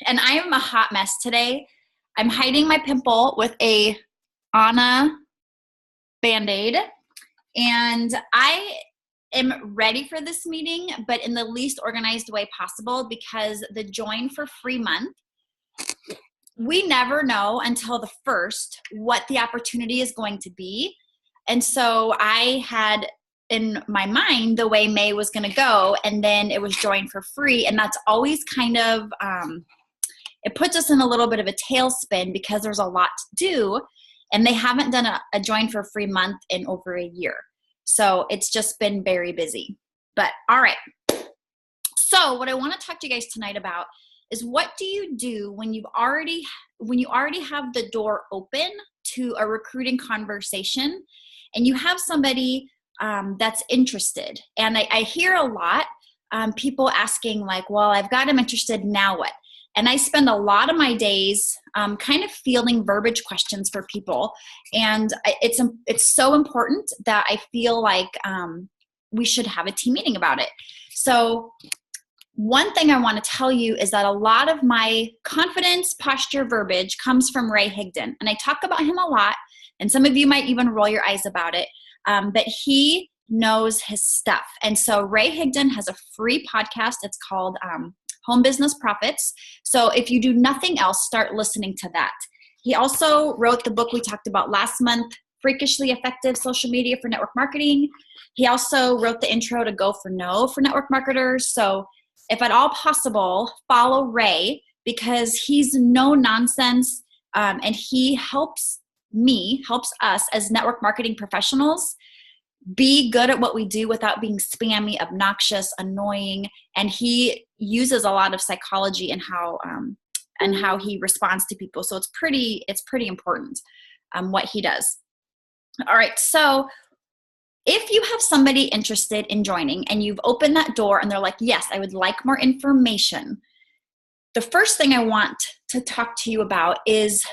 And I am a hot mess today. I'm hiding my pimple with a Anna Band-Aid, and I am ready for this meeting, but in the least organized way possible, because the join for free month, we never know until the first what the opportunity is going to be. And so I had in my mind the way May was going to go, and then it was join for free. And that's always kind of, it puts us in a little bit of a tailspin because there's a lot to do, and they haven't done a join for free month in over a year. So it's just been very busy. But all right. So what I want to talk to you guys tonight about is, what do you do when you already have the door open to a recruiting conversation and you have somebody that's interested? And I hear a lot people asking like, well, I've got them interested, now what? And I spend a lot of my days kind of fielding verbiage questions for people. And it's so important that I feel like we should have a team meeting about it. So one thing I want to tell you is that a lot of my confidence posture verbiage comes from Ray Higdon. And I talk about him a lot, and some of you might even roll your eyes about it. But he knows his stuff. And so Ray Higdon has a free podcast. It's called Home Business Profits. So if you do nothing else, start listening to that. He also wrote the book we talked about last month, Freakishly Effective Social Media for Network Marketing. He also wrote the intro to Go for No for network marketers. So if at all possible, follow Ray, because he's no nonsense, and he helps us as network marketing professionals be good at what we do without being spammy, obnoxious, annoying. And he uses a lot of psychology in how he responds to people. So it's pretty important what he does. All right. So if you have somebody interested in joining and you've opened that door and they're like, yes, I would like more information, the first thing I want to talk to you about is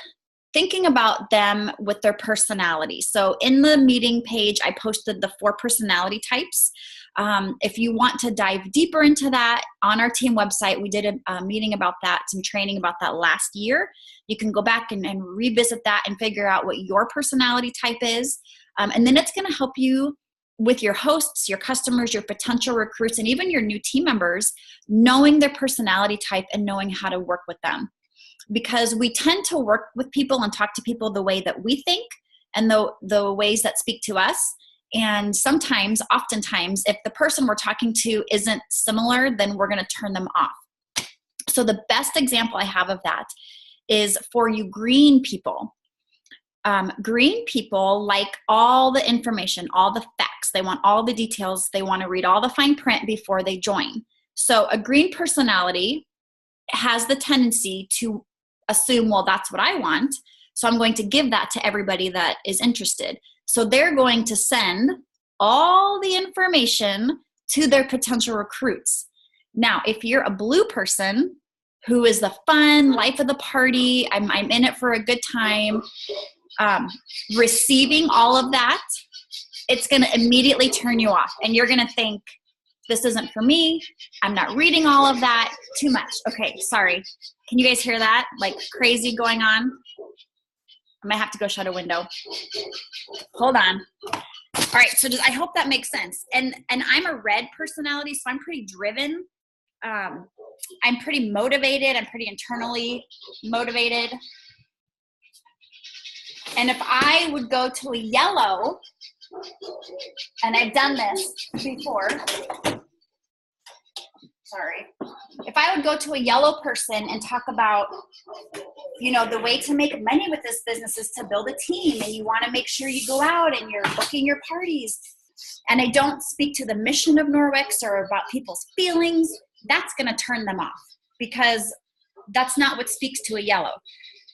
thinking about them with their personality. So in the meeting page, I posted the 4 personality types. If you want to dive deeper into that, on our team website, we did a meeting about that, some training about that last year. You can go back and revisit that and figure out what your personality type is. And then it's going to help you with your hosts, your customers, your potential recruits, and even your new team members, knowing their personality type and knowing how to work with them. Because we tend to work with people and talk to people the way that we think and the ways that speak to us. And oftentimes, if the person we're talking to isn't similar, then we're going to turn them off. So the best example I have of that is for you green people. Green people like all the information, all the facts. They want all the details. They want to read all the fine print before they join. So a green personality has the tendency to assume, well, that's what I want, so I'm going to give that to everybody that is interested. So they're going to send all the information to their potential recruits. Now, if you're a blue person who is the fun, life of the party, I'm in it for a good time, receiving all of that, it's going to immediately turn you off. And you're going to think, this isn't for me. I'm not reading all of that. Too much. Okay, sorry. Can you guys hear that? Like crazy going on? I might have to go shut a window. Hold on. All right, so I hope that makes sense. And I'm a red personality, so I'm pretty driven. I'm pretty motivated. I'm pretty internally motivated. And if I would go to a yellow, and I've done this before. Sorry. If I would go to a yellow person and talk about, the way to make money with this business is to build a team, and you want to make sure you go out and you're booking your parties, and I don't speak to the mission of Norwix or about people's feelings, that's going to turn them off, because that's not what speaks to a yellow.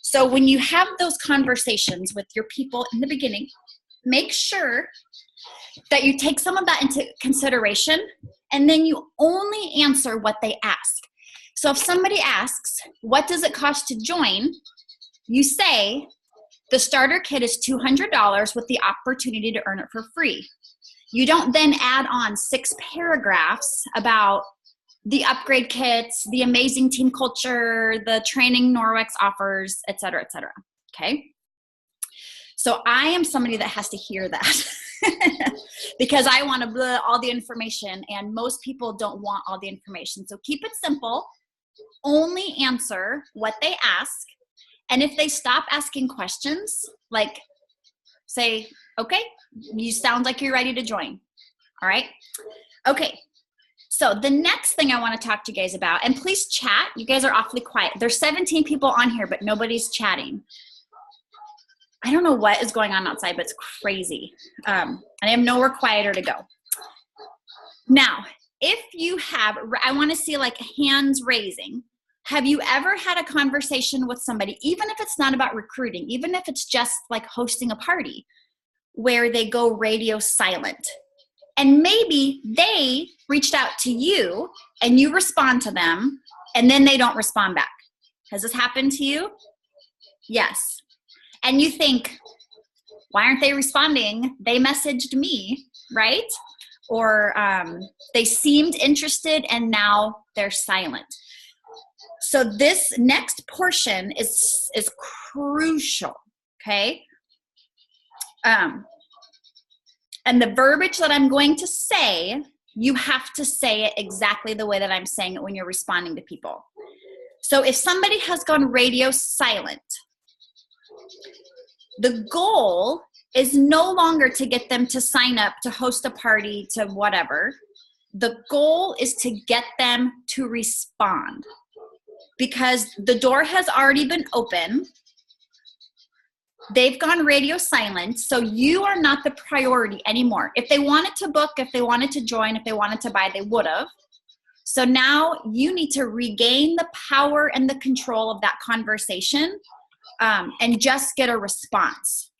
So when you have those conversations with your people in the beginning, make sure that you take some of that into consideration, and then you only answer what they ask. So if somebody asks, what does it cost to join? You say, the starter kit is $200 with the opportunity to earn it for free. You don't then add on 6 paragraphs about the upgrade kits, the amazing team culture, the training Norwex offers, et cetera, okay? So I am somebody that has to hear that because I want to all the information, and most people don't want all the information. So keep it simple. Only answer what they ask. And if they stop asking questions, like say, okay, you sound like you're ready to join. All right. Okay. So the next thing I want to talk to you guys about, and please chat. You guys are awfully quiet. There's 17 people on here, but nobody's chatting. I don't know what is going on outside, but it's crazy. And I have nowhere quieter to go. Now, if you have, I want to see like hands raising. Have you ever had a conversation with somebody, even if it's not about recruiting, even if it's just like hosting a party, where they go radio silent? And maybe they reached out to you and you respond to them and then they don't respond back. Has this happened to you? Yes. And you think, why aren't they responding? They messaged me, right? Or they seemed interested and now they're silent. So this next portion is crucial, okay? And the verbiage that I'm going to say, you have to say it exactly the way that I'm saying it when you're responding to people. So if somebody has gone radio silent, the goal is no longer to get them to sign up, to host a party, to whatever. The goal is to get them to respond, because the door has already been open. They've gone radio silent, so you are not the priority anymore. If they wanted to book, if they wanted to join, if they wanted to buy, they would have. So now you need to regain the power and the control of that conversation, and just get a response.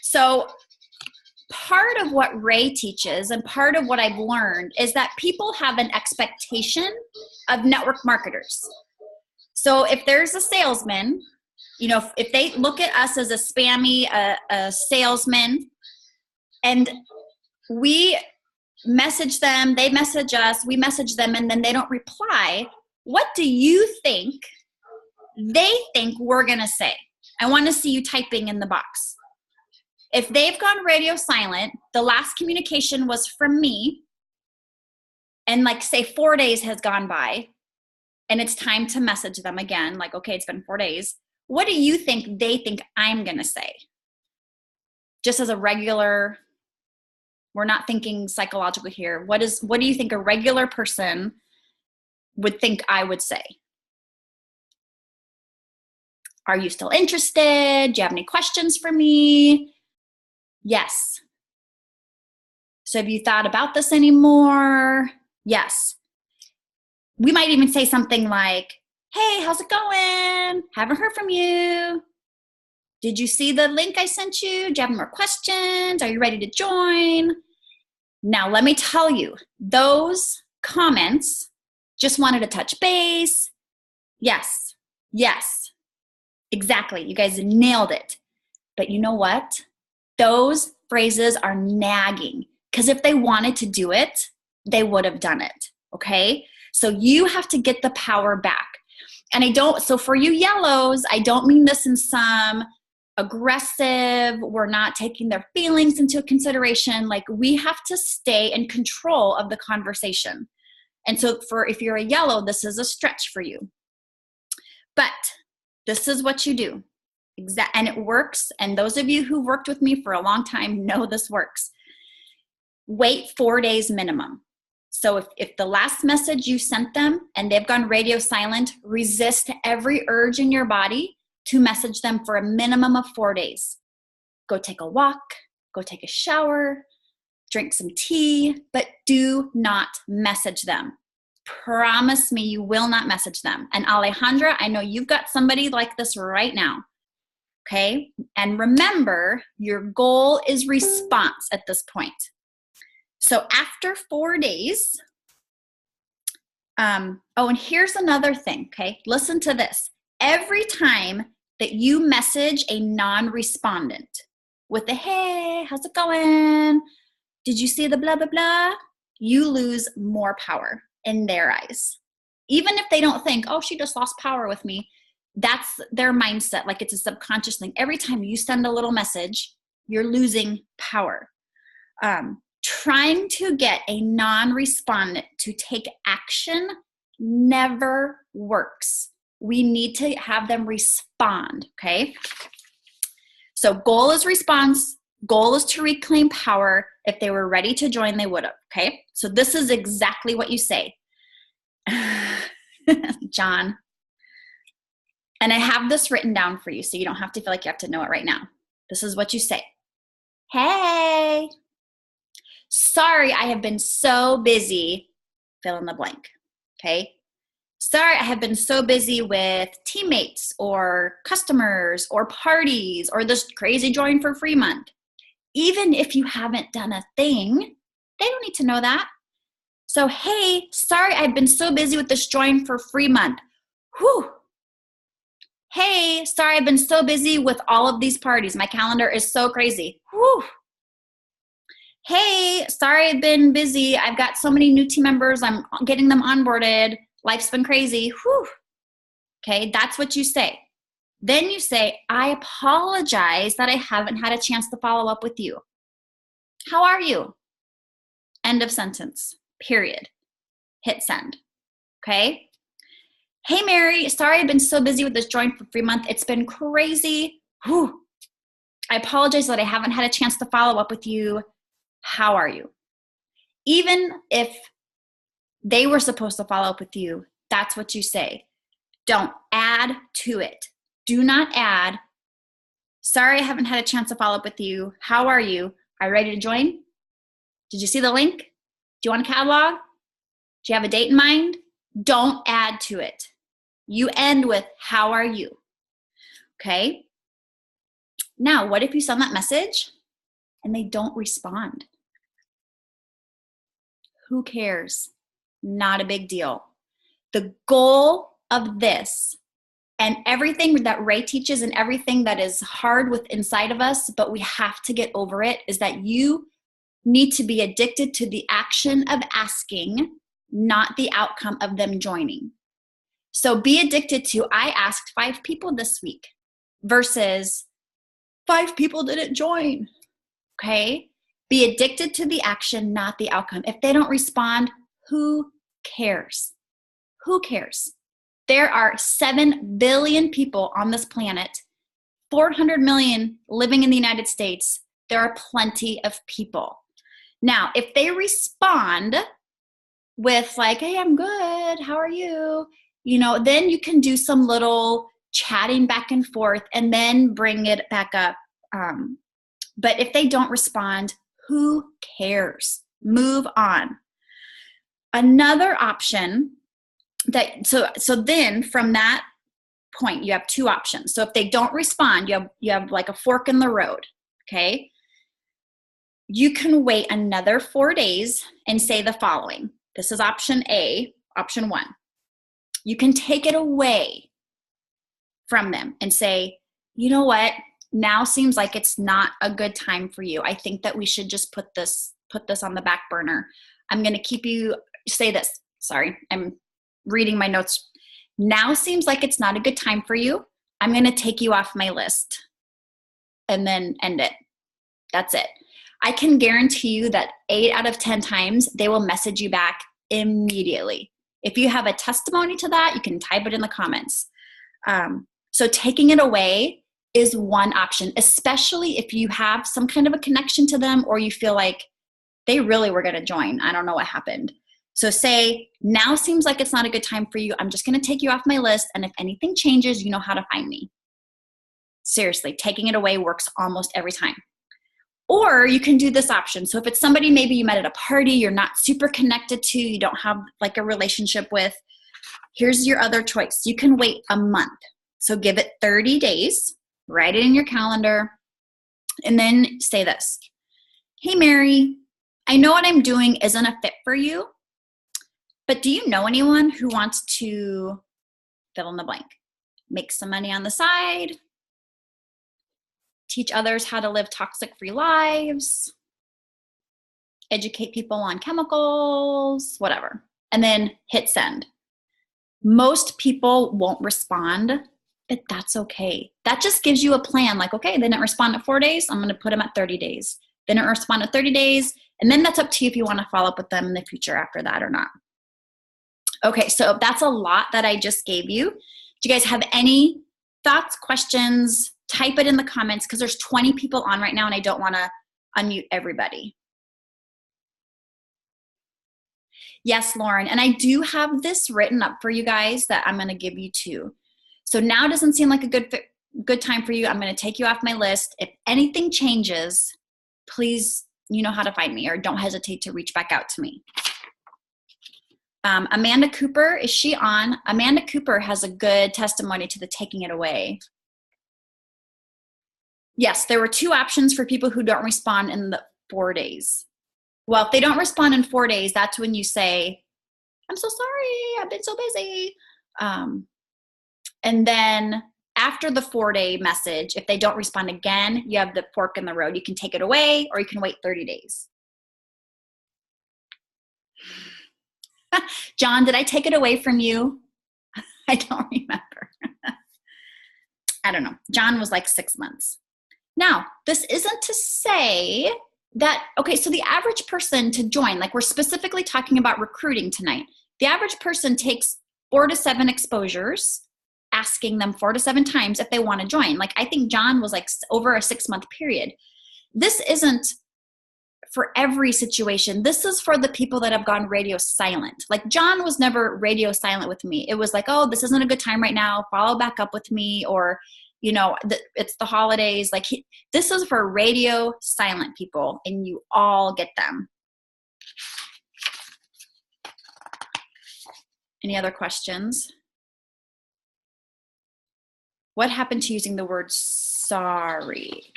So part of what Ray teaches and part of what I've learned is that people have an expectation of network marketers. So if there's a salesman, you know, if they look at us as a spammy a salesman, and we message them, they message us, we message them, and then they don't reply, what do you think they think we're going to say? I want to see you typing in the box. If they've gone radio silent, the last communication was from me, and like say 4 days has gone by, and it's time to message them again, like, okay, it's been 4 days. What do you think they think I'm going to say? Just as a regular, we're not thinking psychological here. What do you think a regular person would think I would say? Are you still interested? Do you have any questions for me? Yes. So have you thought about this anymore? Yes. We might even say something like, hey, how's it going? Haven't heard from you. Did you see the link I sent you? Do you have any more questions? Are you ready to join? Now, let me tell you, those comments just wanted to touch base. Yes, yes, exactly. You guys nailed it. But you know what? Those phrases are nagging, because if they wanted to do it, they would have done it, okay? So you have to get the power back. And so for you yellows, I don't mean this in some aggressive, we're not taking their feelings into consideration. Like, we have to stay in control of the conversation. And so if you're a yellow, this is a stretch for you. But this is what you do. And it works. And those of you who've worked with me for a long time know this works. Wait 4 days minimum. So if the last message you sent them and they've gone radio silent, resist every urge in your body to message them for a minimum of 4 days. Go take a walk, go take a shower, drink some tea, but do not message them. Promise me you will not message them. And Alejandra, I know you've got somebody like this right now. Okay? And remember, your goal is response at this point. So after 4 days, and here's another thing, okay? Listen to this. Every time that you message a non-respondent with the, hey, how's it going? Did you see the blah, blah, blah? You lose more power. in their eyes. Even if they don't think, oh, she just lost power with me, that's their mindset. Like it's a subconscious thing. Every time you send a little message, you're losing power. Trying to get a non-respondent to take action never works. We need to have them respond, okay? So goal is response. Goal is to reclaim power. If they were ready to join, they would have, okay? So this is exactly what you say. John. And I have this written down for you so you don't have to feel like you have to know it right now. This is what you say. Hey, sorry, I have been so busy, fill in the blank, okay? Sorry, I have been so busy with teammates or customers or parties or this crazy join for free month. Even if you haven't done a thing, they don't need to know that. So, hey, sorry, I've been so busy with this join for free month. Whew. Hey, sorry, I've been so busy with all of these parties. My calendar is so crazy. Whew. Hey, sorry, I've been busy. I've got so many new team members. I'm getting them onboarded. Life's been crazy. Whew. Okay, that's what you say. Then you say, I apologize that I haven't had a chance to follow up with you. How are you? End of sentence. Period. Hit send. Okay? Hey, Mary, sorry I've been so busy with this join for free month. It's been crazy. Whew. I apologize that I haven't had a chance to follow up with you. How are you? Even if they were supposed to follow up with you, that's what you say. Don't add to it. Do not add, sorry I haven't had a chance to follow up with you. How are you? Are you ready to join? Did you see the link? Do you want a catalog? Do you have a date in mind? Don't add to it. You end with, how are you? Okay? Now, what if you send that message and they don't respond? Who cares? Not a big deal. The goal of this and everything that Ray teaches and everything that is hard with inside of us, but we have to get over it, is that you need to be addicted to the action of asking, not the outcome of them joining. So be addicted to, I asked 5 people this week versus 5 people didn't join. Okay? Be addicted to the action, not the outcome. If they don't respond, who cares? Who cares? There are 7 billion people on this planet, 400 million living in the United States. There are plenty of people. Now, if they respond with like, hey, I'm good, how are you? Then you can do some little chatting back and forth and then bring it back up. But if they don't respond, who cares? Move on. Another option so then from that point, you have 2 options. So if they don't respond, you have like a fork in the road, okay? You can wait another 4 days and say the following. This is option A, option 1. You can take it away from them and say, you know what? Now seems like it's not a good time for you. I think that we should just put this on the back burner. I'm going to keep you, say this. Sorry, I'm reading my notes. Now seems like it's not a good time for you. I'm going to take you off my list and then end it. That's it. I can guarantee you that 8 out of 10 times they will message you back immediately. If you have a testimony to that, you can type it in the comments. So taking it away is one option, especially if you have some kind of a connection to them or you feel like they really were going to join. I don't know what happened. So say, now seems like it's not a good time for you. I'm just going to take you off my list. And if anything changes, you know how to find me. Seriously, taking it away works almost every time. Or you can do this option. So if it's somebody maybe you met at a party, you're not super connected to, you don't have like a relationship with, here's your other choice. You can wait a month. So give it 30 days, write it in your calendar, and then say this. Hey, Mary, I know what I'm doing isn't a fit for you, but do you know anyone who wants to fill in the blank? Make some money on the side, teach others how to live toxic-free lives, educate people on chemicals, whatever. and then hit send. Most people won't respond, but that's okay. That just gives you a plan. Like, okay, they didn't respond at 4 days. I'm going to put them at 30 days. They didn't respond at 30 days. And then that's up to you if you want to follow up with them in the future after that or not. Okay, so that's a lot that I just gave you. Do you guys have any thoughts, questions? Type it in the comments because there's 20 people on right now and I don't want to unmute everybody. Yes, Lauren, and I do have this written up for you guys that I'm going to give you too. So now doesn't seem like a good time for you. I'm going to take you off my list. If anything changes, please, you know how to find me, or don't hesitate to reach back out to me. Amanda Cooper, is she on? Amanda Cooper has a good testimony to the taking it away. Yes, there were 2 options for people who don't respond in the 4 days. Well, if they don't respond in 4 days, that's when you say, I'm so sorry, I've been so busy. And then after the 4-day message, if they don't respond again, you have the fork in the road. You can take it away or you can wait 30 days. John, did I take it away from you? I don't remember. I don't know. John was like 6 months. Now, this isn't to say that, okay, so the average person to join, like we're specifically talking about recruiting tonight, the average person takes 4 to 7 exposures, asking them 4 to 7 times if they want to join. Like I think John was like over a 6-month period. This isn't for every situation. This is for the people that have gone radio silent. Like John was never radio silent with me. It was like, oh, this isn't a good time right now. Follow back up with me, or you know, it's the holidays. Like this is for radio silent people, and you all get them. Any other questions? What happened to using the word sorry?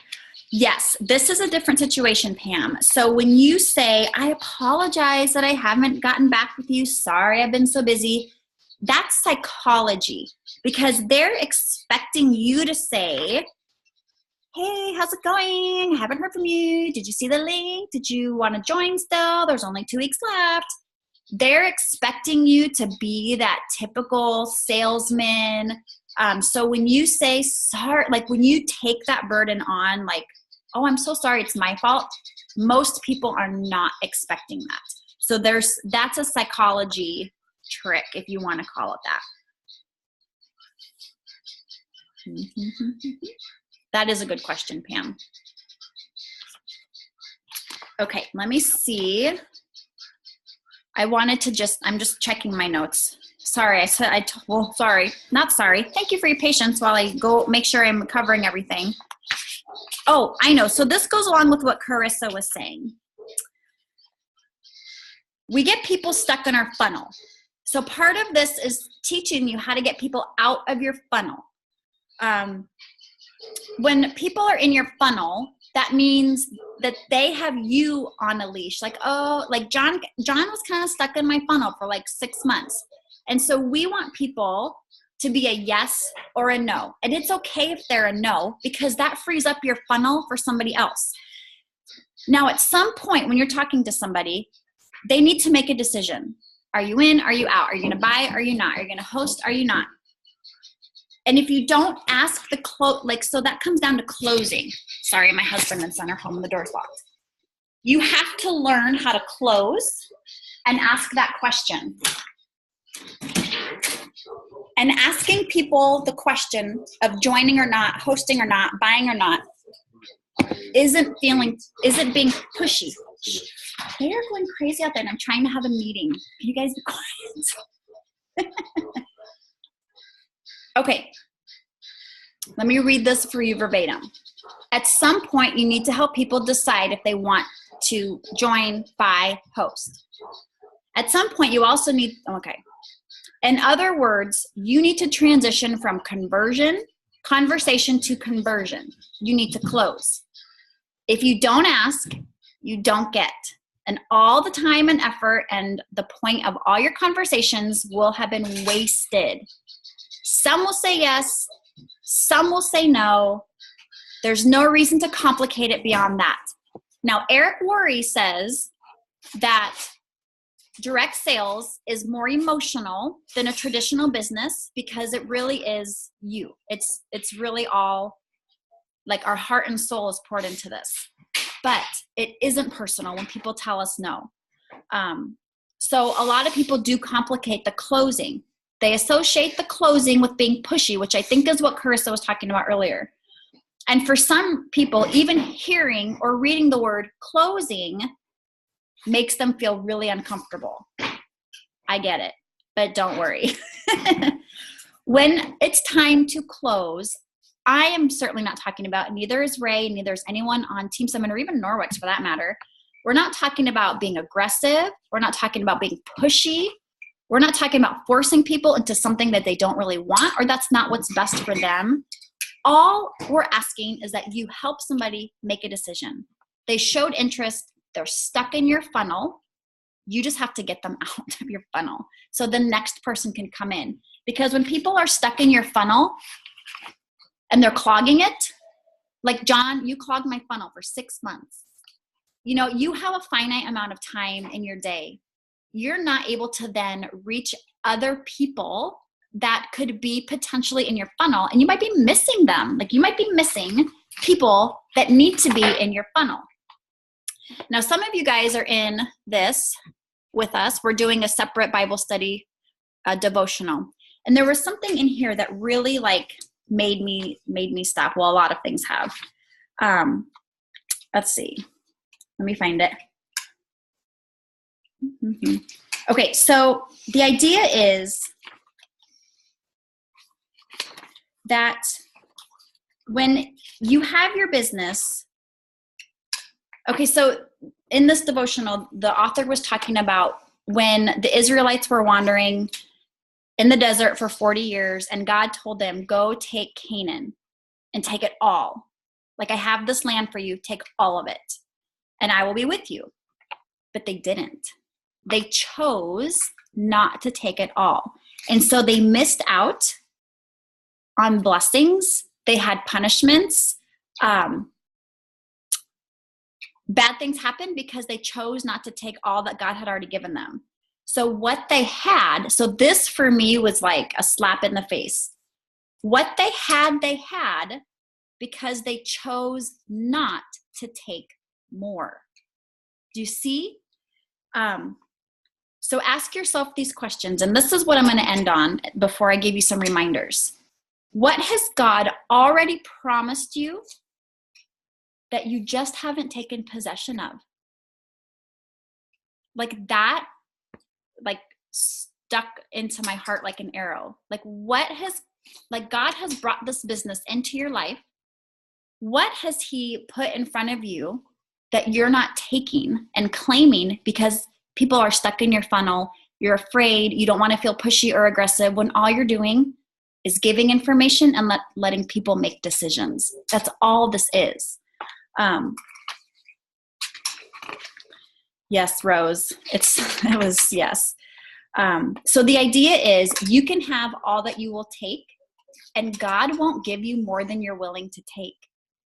Yes, this is a different situation, Pam. So when you say, I apologize that I haven't gotten back with you. Sorry, I've been so busy. That's psychology, because they're expecting you to say, hey, how's it going? Haven't heard from you. Did you see the link? Did you want to join still? There's only 2 weeks left. They're expecting you to be that typical salesman. So when you say sorry, like when you take that burden on, like, oh, I'm so sorry, it's my fault, most people are not expecting that. So that's a psychology trick, if you want to call it that. That is a good question, Pam. Okay, let me see. I'm just checking my notes. Sorry, sorry, not sorry. Thank you for your patience while I go make sure I'm covering everything. Oh, I know. So this goes along with what Carissa was saying. We get people stuck in our funnel. So part of this is teaching you how to get people out of your funnel. When people are in your funnel, that means that they have you on a leash. Like, oh, like John was kind of stuck in my funnel for like 6 months. And so we want people to be a yes or a no. And it's okay if they're a no, because that frees up your funnel for somebody else. Now, at some point when you're talking to somebody, they need to make a decision. Are you in? Are you out? Are you going to buy? Are you not? Are you going to host? Are you not? And if you don't ask so that comes down to closing. Sorry, my husband and son are home. The door's locked. You have to learn how to close and ask that question. And asking people the question of joining or not, hosting or not, buying or not, isn't being pushy. They are going crazy out there, and I'm trying to have a meeting. Can you guys be quiet? Okay. Let me read this for you verbatim. At some point, you need to help people decide if they want to join, buy, host. At some point, you also need, okay. In other words, you need to transition from conversation to conversion. You need to close. If you don't ask, you don't get. And all the time and effort and the point of all your conversations will have been wasted. Some will say yes, some will say no. There's no reason to complicate it beyond that. Now, Eric Worre says that direct sales is more emotional than a traditional business because it really is you. It's really all like our heart and soul is poured into this. But it isn't personal when people tell us no. So a lot of people do complicate the closing. They associate the closing with being pushy, which I think is what Carissa was talking about earlier. And for some people, even hearing or reading the word closing makes them feel really uncomfortable. I get it, but don't worry. When it's time to close, I am certainly not talking about, neither is Ray, neither is anyone on Team Summit or even Norwich for that matter. We're not talking about being aggressive. We're not talking about being pushy. We're not talking about forcing people into something that they don't really want or that's not what's best for them. All we're asking is that you help somebody make a decision. They showed interest. They're stuck in your funnel. You just have to get them out of your funnel so the next person can come in. Because when people are stuck in your funnel and they're clogging it, like John, you clogged my funnel for 6 months. You know, you have a finite amount of time in your day. You're not able to then reach other people that could be potentially in your funnel, and you might be missing them. Like you might be missing people that need to be in your funnel. Now, some of you guys are in this with us. We're doing a separate Bible study devotional. And there was something in here that really like made me stop. Well, a lot of things have. Let's see. Let me find it. Mm-hmm. Okay, so the idea is that when you have your business, okay, so in this devotional, the author was talking about when the Israelites were wandering in the desert for 40 years and God told them, go take Canaan and take it all. Like I have this land for you, take all of it and I will be with you. But they didn't. They chose not to take it all. And so they missed out on blessings. They had punishments. Bad things happened because they chose not to take all that God had already given them. So what they had, so this for me was like a slap in the face. What they had because they chose not to take more. Do you see? So ask yourself these questions, and this is what I'm going to end on before I give you some reminders. What has God already promised you that you just haven't taken possession of? Like that, like stuck into my heart like an arrow. Like God has brought this business into your life. What has he put in front of you that you're not taking and claiming because people are stuck in your funnel? You're afraid. You don't want to feel pushy or aggressive when all you're doing is giving information and letting people make decisions. That's all this is. Yes, Rose. It was yes. So the idea is you can have all that you will take, and God won't give you more than you're willing to take.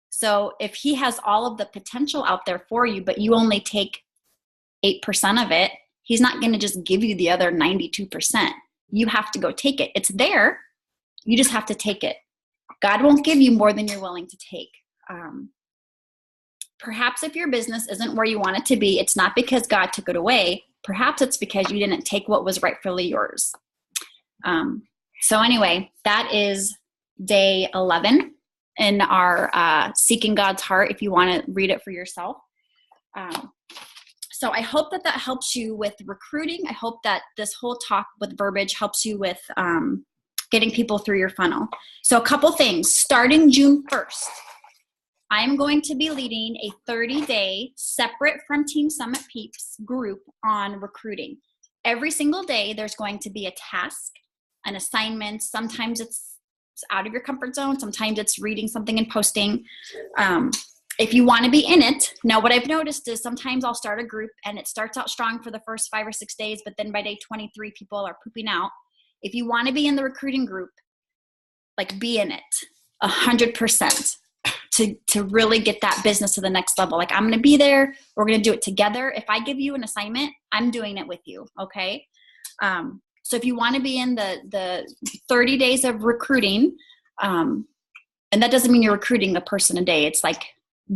So if he has all of the potential out there for you, but you only take 8% of it, he's not going to just give you the other 92%. You have to go take it. It's there. You just have to take it. God won't give you more than you're willing to take. Perhaps if your business isn't where you want it to be, it's not because God took it away. Perhaps it's because you didn't take what was rightfully yours. So anyway, that is day 11 in our Seeking God's Heart, if you want to read it for yourself. So I hope that helps you with recruiting. I hope that this whole talk with verbiage helps you with getting people through your funnel. So a couple things. Starting June 1st, I'm going to be leading a 30-day separate from Team Summit Peeps group on recruiting. Every single day, there's going to be a task, an assignment. Sometimes it's out of your comfort zone. Sometimes it's reading something and posting. If you want to be in it, now what I've noticed is sometimes I'll start a group and it starts out strong for the first 5 or 6 days, but then by day 23, people are pooping out. If you want to be in the recruiting group, like be in it 100%. to really get that business to the next level. Like, I'm going to be there. We're going to do it together. If I give you an assignment, I'm doing it with you. Okay. So if you want to be in the 30 days of recruiting, and that doesn't mean you're recruiting a person a day. It's like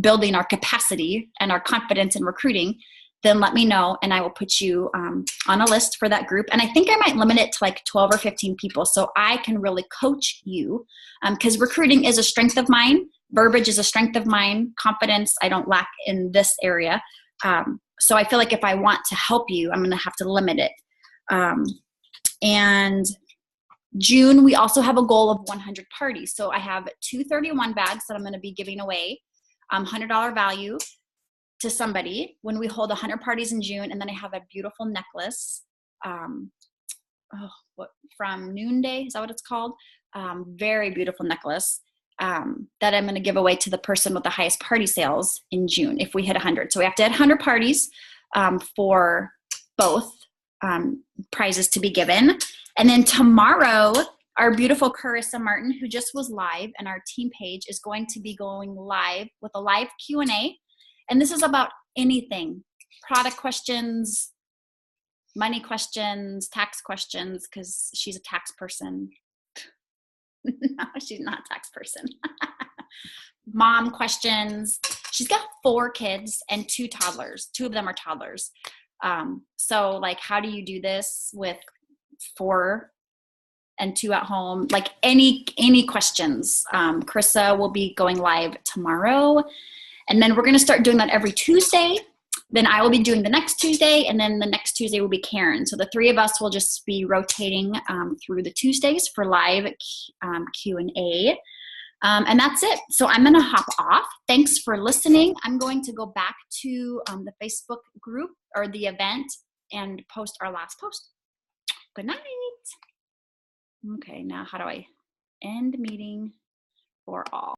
building our capacity and our confidence in recruiting, then let me know and I will put you on a list for that group. And I think I might limit it to like 12 or 15 people so I can really coach you, because recruiting is a strength of mine. Verbiage is a strength of mine. Confidence, I don't lack in this area. So I feel like if I want to help you, I'm going to have to limit it. And June, we also have a goal of 100 parties. So I have 231 bags that I'm going to be giving away, $100 value to somebody when we hold 100 parties in June. And then I have a beautiful necklace from Noonday. Is that what it's called? Very beautiful necklace that I'm going to give away to the person with the highest party sales in June if we hit 100. So we have to hit 100 parties for both prizes to be given. And then tomorrow, our beautiful Carissa Martin, who just was live, and our team page is going to be going live with a live Q&A. And this is about anything, product questions, money questions, tax questions, because she's a tax person. No, she's not a tax person. Mom questions. She's got 4 kids and 2 toddlers. 2 of them are toddlers. So like, how do you do this with 4 and 2 at home? Like any questions. Carissa will be going live tomorrow. And then we're going to start doing that every Tuesday. Then I will be doing the next Tuesday, and then the next Tuesday will be Karen. So the 3 of us will just be rotating through the Tuesdays for live Q&A. And that's it. So I'm going to hop off. Thanks for listening. I'm going to go back to the Facebook group or the event and post our last post. Good night. Okay, now how do I end meeting for all?